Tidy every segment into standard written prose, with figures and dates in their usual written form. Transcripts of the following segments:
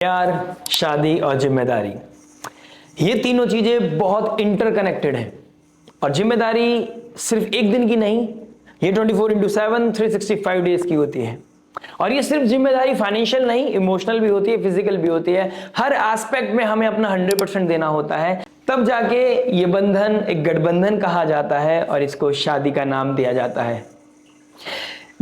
प्यार, शादी और जिम्मेदारी, ये तीनों चीजें बहुत इंटरकनेक्टेड हैं। और जिम्मेदारी सिर्फ एक दिन की नहीं, ये 24/7 365 डेज की होती है। और ये सिर्फ जिम्मेदारी फाइनेंशियल नहीं, इमोशनल भी होती है, फिजिकल भी होती है। हर एस्पेक्ट में हमें अपना 100% देना होता है, तब जाके ये बंधन एक गठबंधन कहा जाता है और इसको शादी का नाम दिया जाता है।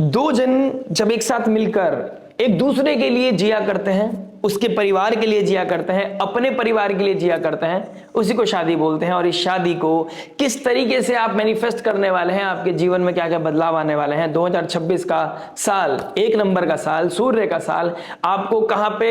दो जन जब एक साथ मिलकर एक दूसरे के लिए जिया करते हैं, उसके परिवार के लिए जिया करते हैं, अपने परिवार के लिए जिया करते हैं, उसी को शादी बोलते हैं। और इस शादी को किस तरीके से आप मैनिफेस्ट करने वाले हैं, आपके जीवन में क्या क्या बदलाव आने वाले हैं। 2026 का साल, 1 नंबर का साल, सूर्य का साल, आपको कहां पे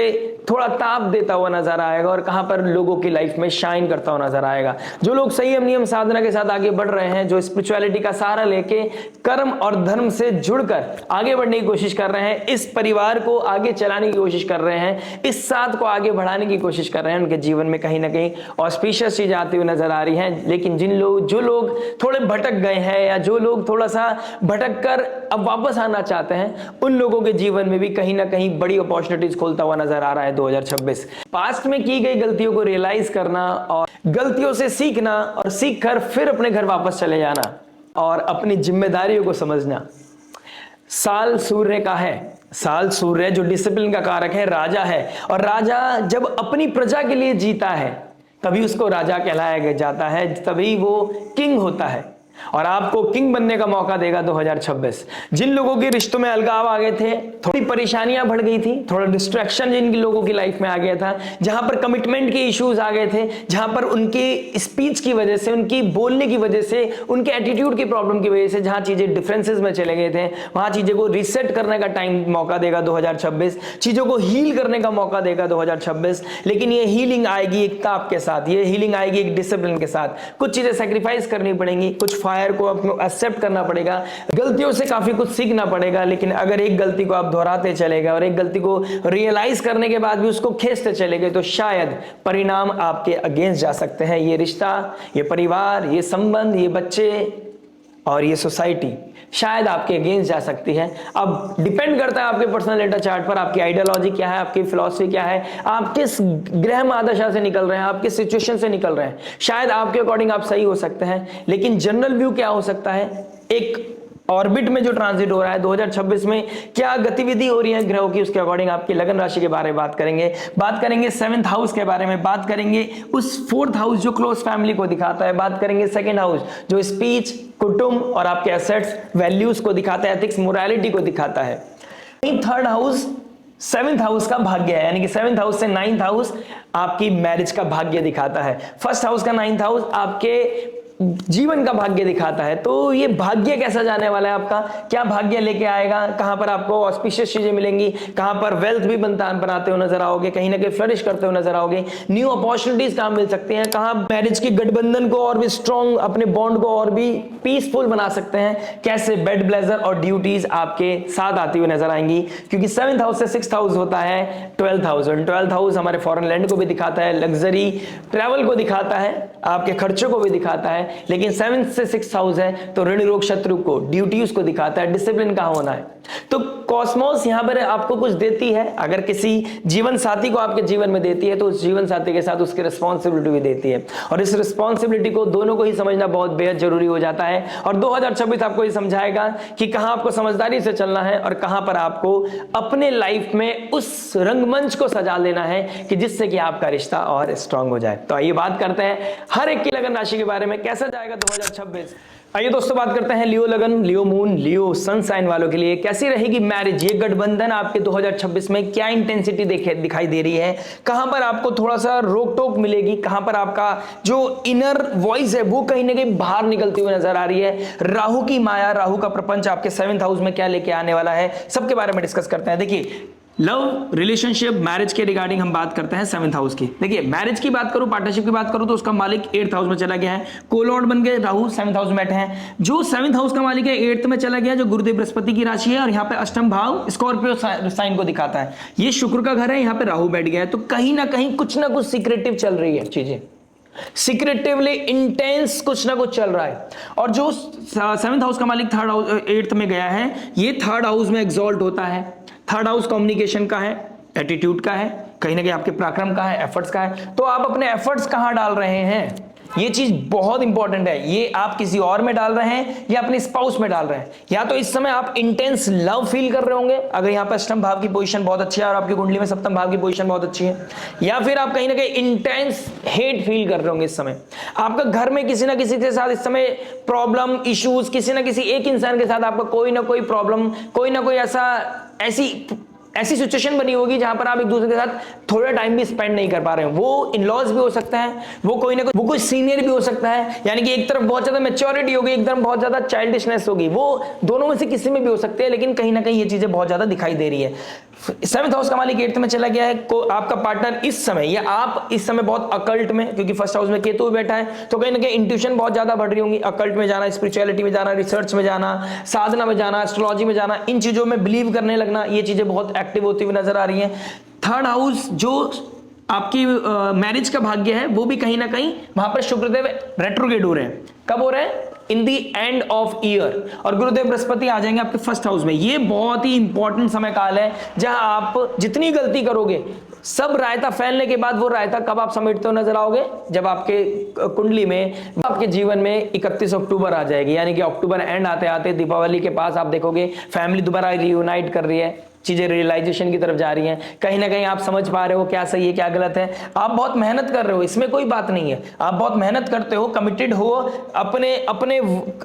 थोड़ा ताप देता हुआ नजर आएगा और कहां पर लोगों की लाइफ में शाइन करता हुआ नजर आएगा। जो लोग संयम नियम साधना के साथ आगे बढ़ रहे हैं, जो स्पिरिचुअलिटी का सहारा लेके कर्म और धर्म से जुड़कर आगे बढ़ने की कोशिश कर रहे हैं, इस परिवार को आगे चलाने की कोशिश कर रहे हैं, इस साथ को आगे बढ़ाने की कोशिश कर रहे हैं, उनके जीवन में कहीं ना कहीं ऑस्पिशियस चीज आती हुई नजर आ रही है। लेकिन जो लोग थोड़े भटक गए हैं या जो लोग थोड़ा सा भटक कर अब वापस आना चाहते हैं, उन लोगों के जीवन में भी कहीं ना कहीं बड़ी अपॉर्चुनिटीज खोलता हुआ नजर आ रहा है 2026। पास्ट में की गई गलतियों को रियलाइज करना और गलतियों से सीखना और सीख कर फिर अपने घर वापस चले जाना और अपनी जिम्मेदारियों को समझना। साल सूर्य का है, साल सूर्य जो डिसिप्लिन का कारक है, राजा है। और राजा जब अपनी प्रजा के लिए जीता है तभी उसको राजा कहलाया जाता है, तभी वो किंग होता है। और आपको किंग बनने का मौका देगा 2026। जिन लोगों के रिश्तों में अलगाव आ गए थे, थोड़ी परेशानियां बढ़ गई थी, थोड़ा डिस्ट्रैक्शन जिन लोगों की लाइफ में आ गया था, जहां पर कमिटमेंट के इश्यूज आ गए थे, जहां पर उनकी स्पीच की वजह से, उनकी बोलने की वजह से, उनके एटीट्यूड की प्रॉब्लम की वजह से जहां चीजें डिफरेंसेस में चले गए थे, वहां चीजें को रीसेट करने का टाइम मौका देगा 2026। चीजों को हील करने का मौका देगा 2026। लेकिन ये हीलिंग आएगी एक ताप के साथ, ये हीलिंग आएगी एक डिसिप्लिन के साथ। कुछ चीजें सेक्रीफाइस करनी पड़ेंगी, कुछ फायर को आपको एक्सेप्ट करना पड़ेगा, गलतियों से काफी कुछ सीखना पड़ेगा। लेकिन अगर एक गलती को आप दोहराते चले गए और एक गलती को रियलाइज करने के बाद भी उसको खींचते चले गए, तो शायद परिणाम आपके अगेंस्ट जा सकते हैं। ये रिश्ता, ये परिवार, ये संबंध, ये बच्चे और ये सोसाइटी शायद आपके अगेंस्ट जा सकती है। अब डिपेंड करता है आपके पर्सनल डेटा चार्ट पर, आपकी आइडियोलॉजी क्या है, आपकी फिलॉसफी क्या है, आप किस ग्रह महादशा से निकल रहे हैं, आप किस सिचुएशन से निकल रहे हैं। शायद आपके अकॉर्डिंग आप सही हो सकते हैं, लेकिन जनरल व्यू क्या हो सकता है, एक ऑर्बिट में जो ट्रांजिट हो रहा है 2026 में क्या गतिविधि हो रही है ग्रहों की, उसके अकॉर्डिंग आपकी लगन राशि के बारे में बात करेंगे 7th हाउस के बारे में बात करेंगे, उस 4th हाउस जो क्लोज फैमिली को दिखाता है, बात करेंगे 2nd हाउस जो स्पीच, कुटुंब और आपके एसेट्स, वैल्यूज को दिखाता है, एथिक्स, मोरालिटी को दिखाता है। 3rd हाउस 7th हाउस का भाग्य है, यानी कि 7th हाउस से 9th हाउस आपकी मैरिज का भाग्य दिखाता है। 1st हाउस का 9th हाउस आपके जीवन का भाग्य दिखाता है। तो ये भाग्य कैसा जाने वाला है आपका, क्या भाग्य लेके आएगा, कहां पर आपको ऑस्पिशियस चीजें मिलेंगी, कहां पर वेल्थ भी बनाते हुए नजर आओगे, कहीं ना कहीं फ्लरिश करते हुए नजर आओगे, न्यू अपॉर्चुनिटीज कहां मिल सकती हैं, कहां मैरिज की गठबंधन को और भी स्ट्रॉन्ग, अपने बॉन्ड को और भी पीसफुल बना सकते हैं, कैसे बेड ब्लेजर और ड्यूटीज आपके साथ आती हुई नजर आएंगी। क्योंकि 7th हाउस से 6th हाउस होता है 12th हाउस, 12th हाउस हमारे फॉरेन लैंड को भी दिखाता है, लग्जरी ट्रैवल को दिखाता है, आपके खर्चों को भी दिखाता है। लेकिन 7th से 6th हाउस है तो ऋण रोग शत्रु को, ड्यूटीज को दिखाता है, डिसिप्लिन का होना है। तो कॉस्मोस यहां पर आपको कुछ देती है, अगर किसी जीवन साथी को आपके जीवन में देती है तो उस जीवन साथी के साथ उसकी रिस्पॉन्सिबिलिटी भी देती है। और इस रिस्पॉन्सिबिलिटी को दोनों को ही समझना बहुत बेहद जरूरी हो जाता है। और 2026 आपको ये समझाएगा कि कहां आपको समझदारी से चलना है और कहां पर आपको अपने लाइफ में उस रंगमंच को सजा लेना है कि जिससे कि आपका रिश्ता और स्ट्रांग हो जाए। तो आइए बात करते हैं हर एक की लगन राशि के बारे में, कैसा जाएगा 2026। आइए दोस्तों बात करते हैं लियो लगन, लियो मून, लियो सन साइन वालों के लिए कैसी रहेगी मैरिज, ये गठबंधन आपके 2026 में क्या इंटेंसिटी दिखाई दे रही है, कहां पर आपको थोड़ा सा रोक टोक मिलेगी, कहां पर आपका जो इनर वॉइस है वो कहीं ना कहीं बाहर निकलती हुई नजर आ रही है। राहु की माया, राहु का प्रपंच आपके 7th हाउस में क्या लेके आने वाला है, सबके बारे में डिस्कस करते हैं। देखिए लव, रिलेशनशिप, मैरिज के रिगार्डिंग हम बात करते हैं 7th हाउस की। देखिए मैरिज की बात करूं, पार्टनरशिप की बात करूं तो उसका मालिक 8th हाउस में चला गया है, कोलॉर्ड बन गए, राहु 7th हाउस में बैठे हैं। जो 7th हाउस का मालिक है 8th में चला गया, जो गुरुदेव बृहस्पति की राशि है, और यहाँ पे अष्टम भाव स्कॉर्पियो साइन को दिखाता है। ये शुक्र का घर है, यहाँ पे राहु बैठ गया है। तो कहीं ना कहीं कुछ ना कुछ सीक्रेटिव चल रही है, चीजें सीक्रेटिवली इंटेंस कुछ ना कुछ चल रहा है। और जो 7th हाउस का मालिक 8th में गया है, ये 3rd हाउस में एग्जॉल्ट होता है। 3rd हाउस कम्युनिकेशन का है, एटीट्यूड का है, कहीं ना कहीं आपके पराक्रम कहाँ है, एफर्ट्स कहाँ है, तो आप अपने एफर्ट्स कहाँ डाल रहे हैं, ये चीज बहुत इंपॉर्टेंट है। ये आप किसी और में डाल रहे हैं या अपने स्पाउस में डाल रहे हैं। या तो इस समय आप इंटेंस लव फील कर रहे होंगे अगर यहाँ पर अष्टम भाव की पोजीशन बहुत अच्छी है और आपकी कुंडली में सप्तम भाव की पोजीशन बहुत अच्छी है, या फिर आप कहीं ना कहीं इंटेंस हेट फील कर रहे होंगे इस समय। आपका घर में किसी ना किसी के साथ इस समय प्रॉब्लम, इश्यूज, किसी ना किसी एक इंसान के साथ आपका कोई ना कोई प्रॉब्लम, कोई ना कोई ऐसी सिचुएशन बनी होगी जहां पर आप एक दूसरे के साथ थोड़ा टाइम भी स्पेंड नहीं कर पा रहे हो। वो इन-लॉज भी हो सकता है, वो कोई सीनियर भी हो सकता है, यानी कि एक तरफ बहुत ज्यादा मैच्योरिटी होगी, एक तरफ बहुत ज्यादा चाइल्डिशनेस होगी, वो दोनों में से किसी में भी हो सकते हैं, लेकिन कहीं ना कहीं ये चीजें बहुत ज्यादा दिखाई दे रही है। 7th हाउस का मालिक 8th में चला गया है, आपका पार्टनर इस समय या आप इस समय बहुत अकल्ट में, क्योंकि फर्स्ट हाउस में केतु बैठा है, तो कहीं ना कहीं इंट्यूशन बहुत ज्यादा बढ़ रही होंगी। अकल्ट में जाना, स्पिरिचुअलिटी में जाना, रिसर्च में जाना, साधना में जाना, एस्ट्रोलॉजी में जाना, इन चीजों में बिलीव करने लगना, ये चीजें बहुत एक्टिव होती हुई नजर आ रही है। 3rd हाउस जो आपकी मैरिज का भाग्य है, वो भी कहीं ना कहीं वहां पर शुक्रदेव रेट्रोग्रेड हो रहे हैं। कब हो रहे हैं? इन दी एंड ऑफ ईयर। और गुरुदेव बृहस्पति आ जाएंगे आपके 1st हाउस में। ये बहुत ही इंपॉर्टेंट समय काल है जहां आप जितनी गलती करोगे, सब रायता फैलने के बाद वो रायता कब आप समेटते हो नजर आओगे? जब आपके कुंडली में, आपके जीवन में 31 अक्टूबर आ जाएगी, यानी कि अक्टूबर एंड आते आते दीपावली के पास आप देखोगे फैमिली दोबारा रियूनाइट कर रही है, चीजें रियलाइजेशन की तरफ जा रही हैं, कहीं ना कहीं आप समझ पा रहे हो क्या सही है क्या गलत है। आप बहुत मेहनत कर रहे हो, इसमें कोई बात नहीं है, आप बहुत मेहनत करते हो, कमिटेड हो, अपने अपने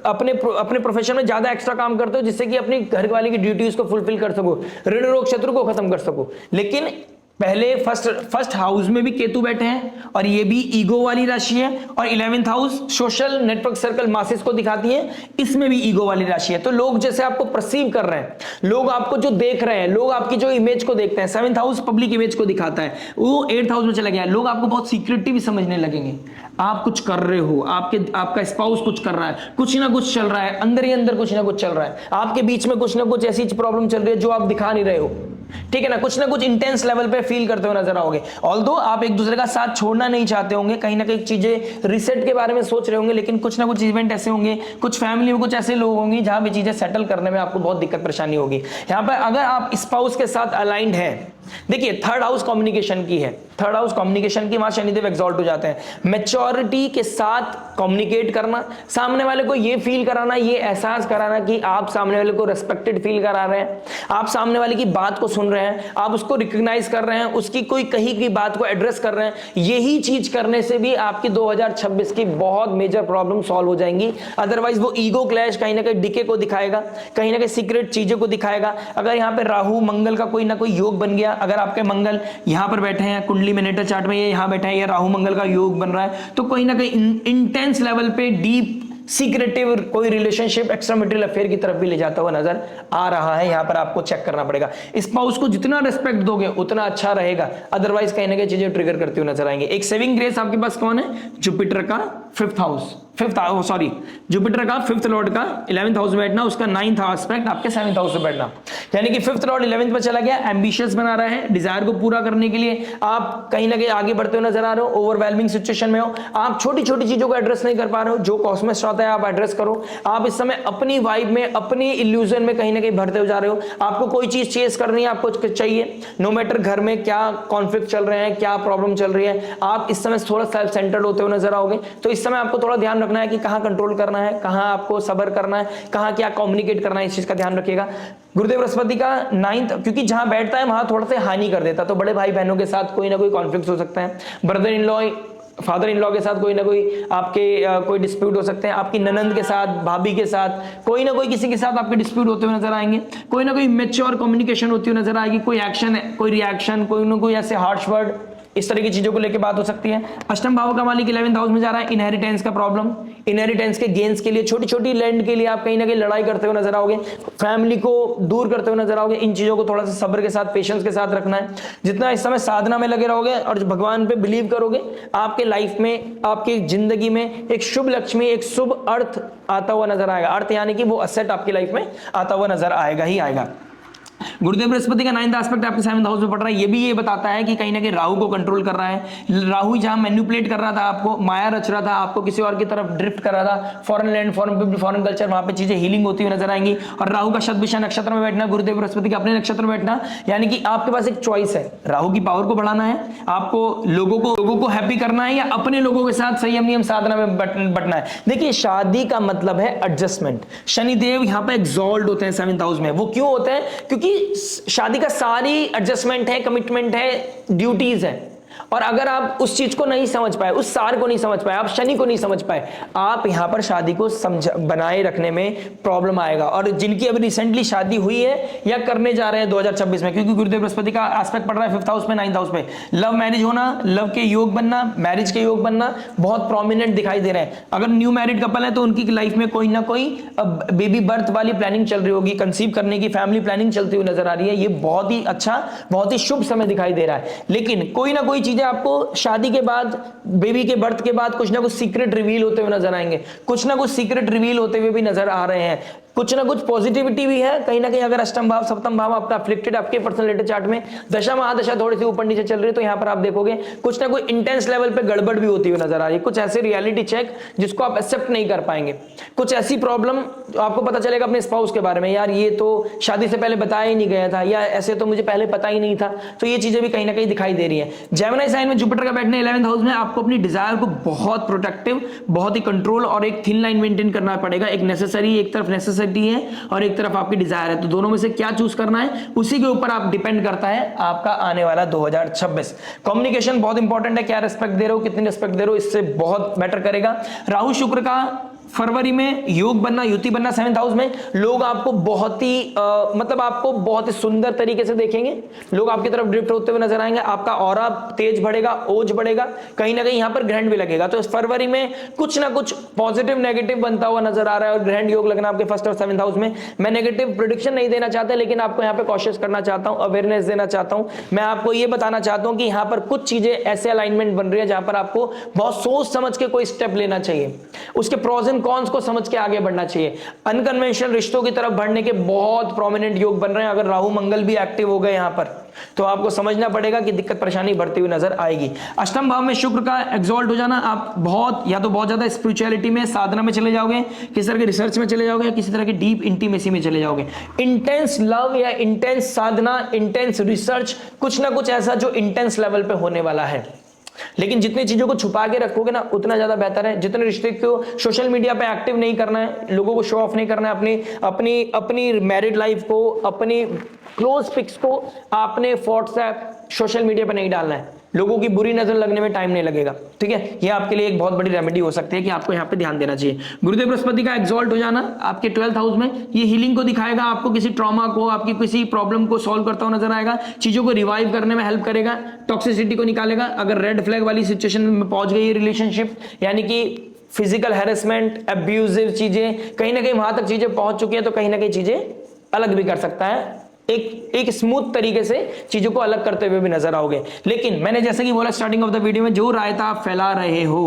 अपने अपने प्रोफेशन में ज्यादा एक्स्ट्रा काम करते हो, जिससे कि अपनी घर वाले की ड्यूटीज को फुलफिल कर सको, ऋण रोग शत्रु को खत्म कर सको। लेकिन पहले फर्स्ट हाउस में भी केतु बैठे हैं और ये भी ईगो वाली राशि है, और 11th house social network circle masses को दिखाती है, इसमें भी ईगो वाली राशि है। तो लोग जैसे आपको परसीव कर रहे हैं, लोग आपको जो देख रहे हैं, लोग आपकी जो इमेज को देखते हैं, 7th हाउस पब्लिक इमेज को दिखाता है, वो 8th हाउस में चला गया, लोग आपको बहुत सीक्रेटिव समझने लगेंगे। आप कुछ कर रहे हो, आपका स्पाउस कुछ कर रहा है, कुछ ना कुछ चल रहा है, अंदर ही अंदर कुछ ना कुछ चल रहा है, आपके बीच में कुछ ना कुछ ऐसी प्रॉब्लम चल रही है जो आप दिखा नहीं रहे हो, ठीक है ना कुछ इंटेंस लेवल पे फील करते हुए नजर आओगे। ऑल्दो आप एक दूसरे का साथ छोड़ना नहीं चाहते होंगे, कहीं ना कहीं चीजें रिसेट के बारे में सोच रहे होंगे, लेकिन कुछ ना कुछ इवेंट ऐसे होंगे, कुछ फैमिली में कुछ ऐसे लोग होंगे जहां भी चीजें सेटल करने में आपको बहुत दिक्कत परेशानी होगी। यहां पर अगर आप स्पाउस के साथ अलाइंड है, देखिए 3rd हाउस कम्युनिकेशन की है, 3rd हाउस कम्युनिकेशन की, वहां शनिदेव एक्सॉल्ट हो जाते हैं। मैच्योरिटी के साथ कम्युनिकेट करना, सामने वाले को ये फील कराना, ये एहसास कराना कि आप सामने वाले को रेस्पेक्टेड फील करा रहे हैं, आप सामने वाले की बात को सुन रहे हैं, आप उसको रिकॉग्नाइज कर रहे हैं, उसकी कोई कही की बात को एड्रेस कर रहे हैं। यही चीज करने से भी आपकी 2026 की बहुत मेजर प्रॉब्लम सॉल्व हो जाएंगी। अदरवाइज वो ईगो क्लैश कहीं ना कहीं डिके को दिखाएगा, कहीं ना कहीं सीक्रेट चीजों को दिखाएगा। अगर यहाँ पे राहु मंगल का कोई ना कोई योग बन गया, अगर आपके मंगल यहां पर बैठे हैं कुंडली में, नेटल चार्ट में ये यहां बैठे हैं, ये राहु मंगल का योग बन रहा है, तो कहीं ना कहीं इंटेंस लेवल पे डीप सीक्रेटिव कोई रिलेशनशिप एक्स्ट्रा मैरिटल अफेयर की तरफ भी ले जाता हुआ नजर आ रहा है। यहां पर आपको चेक करना पड़ेगा, स्पाउस को जितना रेस्पेक्ट दोगे उतना अच्छा रहेगा, अदरवाइज कहीं ना कहीं चीजें ट्रिगर करती हुई नजर आएंगे। एक सेविंग ग्रेस आपके पास कौन है? जुपिटर का 5th हाउस, जुपिटर का 5th लॉर्ड का 11th हाउस में बैठना, उसका 9th एस्पेक्ट आपके 7th हाउस में बैठना, यानी कि 5th लॉर्ड 11th में चला गया, एम्बिशियस बना रहा है, डिजायर को पूरा करने के लिए आप कहीं ना कहीं आगे बढ़ते हुए नजर आ रहे हो, ओवरवेलमिंग सिचुएशन में हो, आप छोटी छोटी चीजों को एड्रेस नहीं कर पा रहे हो, जो कॉस्मिक आता है आप एड्रेस करो। आप इस समय अपनी वाइब में, अपनी इल्यूजन में कहीं ना कहीं भरते हुए जा रहे हो, आपको कोई चीज चेस करनी है, आपको चाहिए, नो मैटर घर में क्या कॉन्फ्लिक्ट चल रहे हैं, क्या प्रॉब्लम चल रही है, आप इस समय थोड़ा सेल्फ सेंटर्ड होते हुए नजर आओगे। तो इस समय आपको थोड़ा ध्यान रखना है कि कहां कंट्रोल करना है, कहां आपको सब्र करना है, कहां क्या कम्युनिकेट करना है, इस चीज का ध्यान रखिएगा। गुरुदेव बृहस्पति का 9th, क्योंकि जहां बैठता है वहां थोड़ा सा हानि कर देता, तो बड़े भाई बहनों के साथ कोई ना कोई कॉन्फ्लिक्ट हो सकता है, brother in law, father in law के साथ कोई ना कोई आपके कोई डिस्प्यूट हो सकते हैं, आपकी ननंद के साथ, भाभी के साथ, कोई ना कोई किसी के साथ आपके डिस्प्यूट होते हुए नजर आएंगे, कोई ना कोई मैच्योर कम्युनिकेशन होती हुई नजर आएगी, कोई एक्शन, कोई रिएक्शन, कोई ना कोई ऐसे हार्श वर्ड, इस तरह की चीजों को लेकर बात हो सकती है। अष्टम भाव का मालिक 11th हाउस में जा रहा है, इनहेरिटेंस का प्रॉब्लम, इनहेरिटेंस के गेन्स के लिए, छोटी छोटी लैंड के लिए आप कहीं ना कहीं लड़ाई करते हुए नजर आओगे, फैमिली को दूर करते हुए नजर आओगे। इन चीजों को थोड़ा सा सब्र के साथ, पेशेंस के साथ रखना है। जितना इस समय साधना में लगे रहोगे और भगवान पे बिलीव करोगे, आपके लाइफ में, आपकी जिंदगी में एक शुभ लक्ष्मी, एक शुभ अर्थ आता हुआ नजर आएगा। अर्थ यानी कि वो असेट आपकी लाइफ में आता हुआ नजर आएगा ही आएगा। गुरुदेव बृहस्पति का 9th एस्पेक्ट आपके 7th हाउस में पड़ रहा है, ये भी ये बताता है कि कहीं ना कहीं राहु को कंट्रोल कर रहा है। राहु जहां मैनिपुलेट कर रहा था, आपको माया रच रहा था, आपको किसी और की तरफ ड्रिफ्ट कर रहा था, foreign land, foreign people, foreign culture, वहां पे चीजें हीलिंग होती हुई नजर आएंगी। और राहु का शतभिषा नक्षत्र में बैठना, गुरुदेव बृहस्पति के अपने नक्षत्र में बैठना, यानी कि आपके पास एक चॉइस है। राहु की पावर को बढ़ाना है, आपको लोगों को हैप्पी करना है, या अपने लोगों के साथ संयम नियम साधना में बटना है। देखिए शादी का मतलब है एडजस्टमेंट। शनिदेव यहां पे एग्जॉल्ट होते हैं 7th हाउस में। वो क्यों होते हैं? क्योंकि शादी का सारी एडजस्टमेंट है, कमिटमेंट है, ड्यूटीज है। और अगर आप उस चीज को नहीं समझ पाए, उस सार को नहीं समझ पाए, आप शनि को नहीं समझ पाए, आप यहां पर शादी को बनाए रखने में प्रॉब्लम आएगा। और जिनकी अभी रिसेंटली शादी हुई है या करने जा रहे हैं 2026 में, क्योंकि गुरुदेव बृहस्पति का एस्पेक्ट पड़ रहा है 5th हाउस में, 9th हाउस में, लव मैरिज होना, लव के योग बनना, मैरिज के योग बनना बहुत प्रोमिनेंट दिखाई दे रहे हैं। अगर न्यू मैरिड कपल है तो उनकी लाइफ में कोई ना कोई बेबी बर्थ वाली प्लानिंग चल रही होगी, कंसीव करने की फैमिली प्लानिंग चलती हुई नजर आ रही है। ये बहुत ही अच्छा, बहुत ही शुभ समय दिखाई दे रहा है। लेकिन कोई ना कोई चीजें आपको शादी के बाद, बेबी के बर्थ के बाद कुछ ना कुछ सीक्रेट रिवील होते हुए नजर आएंगे, कुछ ना कुछ सीक्रेट रिवील होते हुए भी नजर आ रहे हैं। कुछ ना कुछ पॉजिटिविटी भी है कहीं ना कहीं। अगर अष्टम भाव सप्तम भाव आपका अफ्लिक्टेड आपके पर्सनालिटी चार्ट में, दशा महादशा थोड़ी सी ऊपर नीचे चल रही है, तो यहां पर आप देखोगे कुछ ना कुछ इंटेंस लेवल पे गड़बड़ भी होती हुई नजर आ रही है। कुछ ऐसे रियलिटी चेक जिसको आप एक्सेप्ट नहीं कर पाएंगे, कुछ ऐसी प्रॉब्लम आपको पता चलेगा अपने स्पाउस के बारे में, यार ये तो शादी से पहले बताया ही नहीं गया था, या ऐसे तो मुझे पहले पता ही नहीं था। तो ये चीजें भी कहीं ना कहीं दिखाई दे रही है। जेमिनी साइन में जुपिटर का बैठने 11th हाउस में, आपको अपनी डिजायर को बहुत प्रोटेक्टिव, बहुत ही कंट्रोल और एक थिन लाइन मेंटेन करना पड़ेगा। एक नेसेसरी, एक तरफ नेसेसिटी है और एक तरफ आपकी डिजायर है, तो दोनों में से क्या चूज करना है उसी के ऊपर आप डिपेंड करता है आपका आने वाला 2026। कम्युनिकेशन बहुत इंपॉर्टेंट है, क्या रिस्पेक्ट दे रहे हो, कितनी रिस्पेक्ट दे रहे हो, इससे बहुत मैटर करेगा। राहु शुक्र का फरवरी में योग बनना, युति बनना 7th हाउस में, लोग आपको बहुत ही मतलब आपको बहुत ही सुंदर तरीके से देखेंगे, लोग आपकी तरफ ड्रिफ्ट होते हुए नजर आएंगे, आपका ऑरा तेज बढ़ेगा, ओज बढ़ेगा, कहीं ना कहीं यहां पर ग्रहण भी लगेगा। तो इस फरवरी में कुछ ना कुछ पॉजिटिव नेगेटिव बनता हुआ नजर आ रहा है, और ग्रहण योग लगना आपके 1st और 7th हाउस में। मैं नेगेटिव प्रेडिक्शन नहीं देना चाहता, लेकिन आपको यहाँ पे कॉशियस करना चाहता हूं, अवेयरनेस देना चाहता हूं। मैं आपको ये बताना चाहता हूं कि यहाँ पर कुछ चीजें ऐसे अलाइनमेंट बन रही है जहां पर आपको बहुत सोच समझ के कोई स्टेप लेना चाहिए, उसके प्रोज एंड कॉन्स को समझ के आगे बढ़ना चाहिए। अनकन्वेंशनल रिश्तों की तरफ बढ़ने के बहुत प्रोमिनेंट योग बन रहे हैं। अगर राहु मंगल भी एक्टिव हो गए यहां पर, तो आपको समझना पड़ेगा कि दिक्कत परेशानी बढ़ती हुई नजर आएगी। अष्टम भाव में शुक्र का एक्सॉल्ट हो जाना, आप बहुत या तो बहुत ज्यादा स्पिरिचुअलिटी में, साधना में चले जाओगे, किसी तरह के रिसर्च में चले जाओगे, या किसी तरह की डीप इंटीमेसी में चले जाओगे। इंटेंस लव या इंटेंस साधना, इंटेंस रिसर्च, कुछ ना कुछ ऐसा जो इंटेंस लेवल पे होने वाला है। लेकिन जितनी चीजों को छुपा के रखोगे ना उतना ज्यादा बेहतर है। जितने रिश्ते को सोशल मीडिया पे एक्टिव नहीं करना है, लोगों को शो ऑफ नहीं करना है, अपनी मैरिड लाइफ को, अपनी क्लोज पिक्स को आपने व्हाट्सएप सोशल मीडिया पे नहीं डालना है। लोगों की बुरी नजर लगने में टाइम नहीं लगेगा, ठीक है। ये आपके लिए एक बहुत बड़ी रेमेडी हो सकती है कि आपको यहाँ पे ध्यान देना चाहिए। गुरुदेव बृहस्पति का एक्सॉल्ट हो जाना आपके 12th हाउस में, ये हीलिंग को दिखाएगा, आपको किसी ट्रॉमा को, आपकी किसी प्रॉब्लम को सॉल्व करता हुआ नजर आएगा, चीजों को रिवाइव करने में हेल्प करेगा, टॉक्सिसिटी को निकालेगा। अगर रेड फ्लैग वाली सिचुएशन में पहुंच गई है रिलेशनशिप, यानी कि फिजिकल हैरेसमेंट, अब्यूजिव चीजें, कहीं ना कहीं वहां तक चीजें पहुंच चुकी है, तो कहीं ना कहीं चीजें अलग भी कर सकता है, एक स्मूथ तरीके से चीजों को अलग करते हुए भी नजर आओगे। लेकिन मैंने जैसे कि बोला स्टार्टिंग ऑफ द वीडियो में, जो रायता आप फैला रहे हो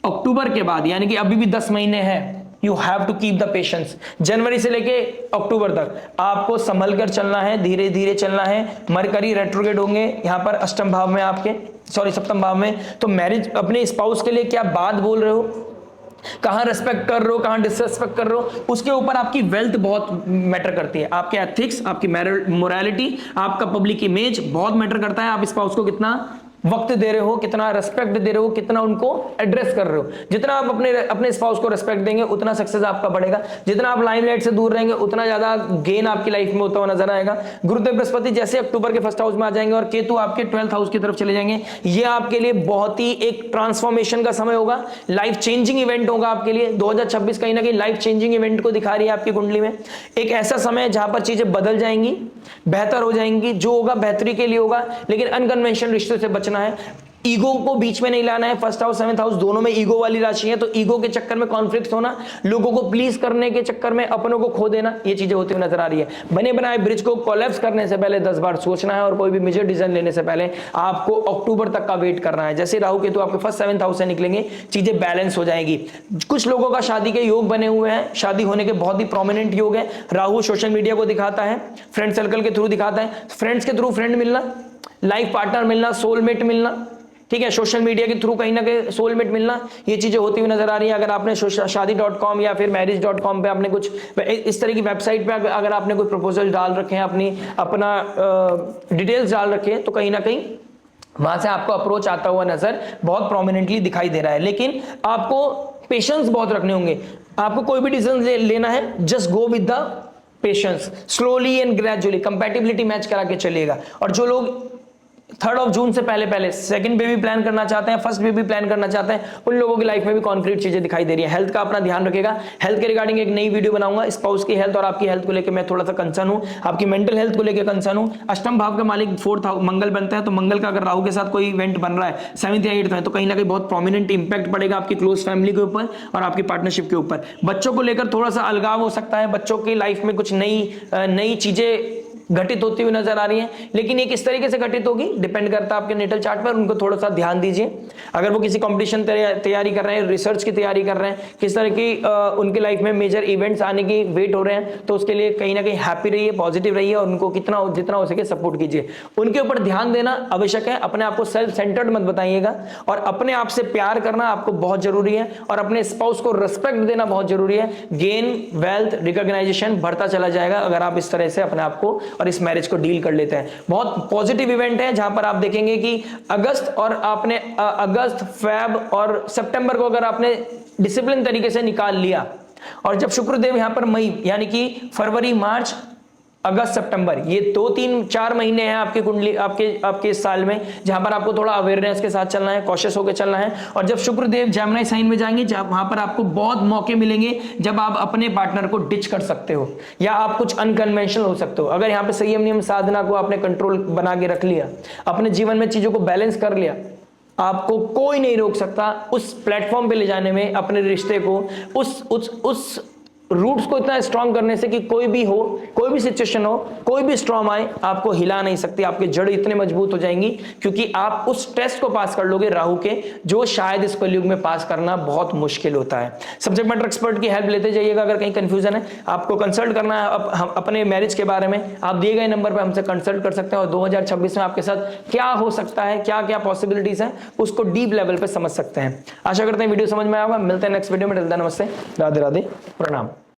अक्टूबर के बाद, यानी कि अभी भी 10 महीने हैं, you have to keep the patience. जनवरी से लेके अक्टूबर तक आपको संभल कर चलना है, धीरे धीरे चलना है। मरकरी रेट्रोग्रेड होंगे यहां पर अष्टम भाव में आपके, सप्तम भाव में, तो मैरिज अपने स्पाउस के लिए क्या बात बोल रहे हो, कहां रिस्पेक्ट कर रहे हो, कहां डिसरिस्पेक्ट कर रहे हो, उसके ऊपर आपकी वेल्थ बहुत मैटर करती है। आपके एथिक्स, आपकी मोरालिटी, आपका पब्लिक इमेज बहुत मैटर करता है। आप स्पाउस को कितना वक्त दे रहे हो, कितना रेस्पेक्ट दे रहे हो, कितना उनको एड्रेस कर रहे हो। जितना आप अपने स्पाउस को रेस्पेक्ट देंगे उतना सक्सेस आपका बढ़ेगा। जितना आप लाइमलाइट से दूर रहेंगे उतना ज्यादा गेन आपकी लाइफ में होता हुआ नजर आएगा। गुरुदेव बृहस्पति जैसे अक्टूबर के 1st हाउस में आ जाएंगे और केतु आपके 12th हाउस की तरफ चले जाएंगे, ये आपके लिए बहुत ही एक ट्रांसफॉर्मेशन का समय होगा, लाइफ चेंजिंग इवेंट होगा आपके लिए। 2026 कहीं ना कहीं लाइफ चेंजिंग इवेंट को दिखा रही है आपकी कुंडली में। एक ऐसा समय जहां पर चीजें बदल जाएंगी, बेहतर हो जाएंगी, जो होगा बेहतरी के लिए होगा, लेकिन अनकन्वेंशनल रिश्तों से बचना है। ईगो को बीच में नहीं लाना है। फर्स्ट हाउस सेवंथ हाउस दोनों में ईगो वाली राशि है, तो ईगो के चक्कर में कॉन्फ्लिक्ट होना, लोगों को प्लीज करने के चक्कर में अपनों को खो देना, ये चीजें होती हुई नजर आ रही है। बने बनाए ब्रिज को कोलैप्स करने से पहले 10 बार सोचना है और कोई भी मेजर डिसीजन लेने से पहले आपको अक्टूबर तक का वेट करना है। जैसे राहु केतु आपके फर्स्ट सेवंथ हाउस से निकलेंगे, चीजें बैलेंस हो जाएगी। कुछ लोगों का शादी के योग बने हुए हैं, शादी होने के बहुत ही प्रोमिनेंट योग है। राहु सोशल मीडिया को दिखाता है, फ्रेंड सर्कल के थ्रू दिखाता है, फ्रेंड्स के थ्रू फ्रेंड मिलना, लाइफ पार्टनर मिलना, सोलमेट मिलना, ठीक है, सोशल मीडिया के थ्रू कहीं ना कहीं सोलमेट मिलना, ये चीजें होती हुई नजर आ रही है। अगर आपने शादी.com या फिर marriage.com पे आपने कुछ इस तरह की वेबसाइट पे अगर आपने कोई प्रपोजल डाल रखे हैं, अपना डिटेल्स डाल रखे हैं, तो कहीं ना कहीं वहां से आपको अप्रोच आता हुआ नजर बहुत प्रोमिनेंटली दिखाई दे रहा है। लेकिन आपको पेशेंस बहुत रखने होंगे। आपको कोई भी डिसीजन लेना है, just go with the patience, slowly and gradually, compatibility match करा के चलिएगा। और जो लोग 3 जून से पहले सेकंड बेबी प्लान करना चाहते हैं, फर्स्ट बेबी प्लान करना चाहते हैं, उन लोगों की लाइफ में भी कॉन्क्रीट चीजें दिखाई दे रही है। हेल्थ का अपना ध्यान रखेगा। हेल्थ के रिगार्डिंग एक नई वीडियो बनाऊंगा। स्पाउस की हेल्थ और आपकी हेल्थ को लेकर मैं थोड़ा सा कंसर्न हूं, आपकी मेंटल हेल्थ को लेकर कंसर्न हूं। अष्टम भाव का मालिक 4th मंगल बनता है, तो मंगल का अगर राहु के साथ कोई इवेंट बन रहा है 7th या 8th में, तो कहीं ना कहीं बहुत प्रोमिनेंट इंपैक्ट पड़ेगा आपकी क्लोज फैमिली के ऊपर और आपकी पार्टनरशिप के ऊपर। बच्चों को लेकर थोड़ा सा अलगाव हो सकता है, बच्चों की लाइफ में कुछ नई चीजें घटित होती हुई नजर आ रही है, लेकिन ये किस तरीके से घटित होगी डिपेंड करता है आपके नेटल चार्ट पर। उनको थोड़ा सा ध्यान दीजिए। अगर वो किसी कंपटीशन तैयारी कर रहे हैं, रिसर्च की तैयारी कर रहे हैं, किस तरह की उनकी लाइफ में मेजर इवेंट्स आने की वेट हो रहे हैं, तो उसके लिए कहीं ना कहीं हैप्पी रहिए, पॉजिटिव रहिए और उनको जितना हो सके सपोर्ट कीजिए। उनके ऊपर ध्यान देना आवश्यक है। अपने आप को सेल्फ सेंटर्ड मत बताइएगा और अपने आप से प्यार करना आपको बहुत जरूरी है और अपने स्पाउस को रिस्पेक्ट देना बहुत जरूरी है। गेन, वेल्थ, रिकॉग्नाइजेशन बढ़ता चला जाएगा अगर आप इस तरह से अपने आप को और इस मैरिज को डील कर लेते हैं। बहुत पॉजिटिव इवेंट है जहां पर आप देखेंगे कि अगस्त, फेब और सितंबर को अगर आपने डिसिप्लिन तरीके से निकाल लिया और जब शुक्रदेव यहां पर मई यानी कि फरवरी, मार्च, अगस्त, सितंबर, ये 2-3-4 महीने हैं आपकी कुंडली, आपके इस साल में, जहां पर आपको थोड़ा अवेयरनेस के साथ चलना है, कॉशियस होकर चलना है। और जब शुक्रदेव जेमिनी साइन में जाएंगे, वहां पर आपको बहुत मौके मिलेंगे जब आप अपने पार्टनर को डिच कर सकते हो या आप कुछ अनकन्वेंशनल हो सकते हो। अगर यहाँ पे संयम नियम साधना को आपने कंट्रोल बना के रख लिया, अपने जीवन में चीजों को बैलेंस कर लिया, आपको कोई नहीं रोक सकता उस प्लेटफॉर्म पे ले जाने में अपने रिश्ते को, उस रूट्स को इतना स्ट्रांग करने से कि कोई भी सिचुएशन हो, कोई भी स्ट्रॉम आए, आपको हिला नहीं सकती। आपके जड़ इतने मजबूत हो जाएंगी क्योंकि आप उस टेस्ट को पास कर लोगे राहु के, जो शायद इस कलयुग में पास करना बहुत मुश्किल होता है। सब्जेक्ट मैटर एक्सपर्ट की हेल्प लेते जाइएगा। अगर कहीं कंफ्यूजन है, आपको कंसल्ट करना है अपने मैरिज के बारे में, आप दिए गए नंबर पर हमसे कंसल्ट कर सकते हैं और 2026 में आपके साथ क्या हो सकता है, क्या क्या पॉसिबिलिटीज है, उसको डीप लेवल पर समझ सकते हैं। आशा करते हैं वीडियो समझ में आएगा। मिलते हैं नेक्स्ट वीडियो में। नमस्ते, राधे राधे, प्रणाम।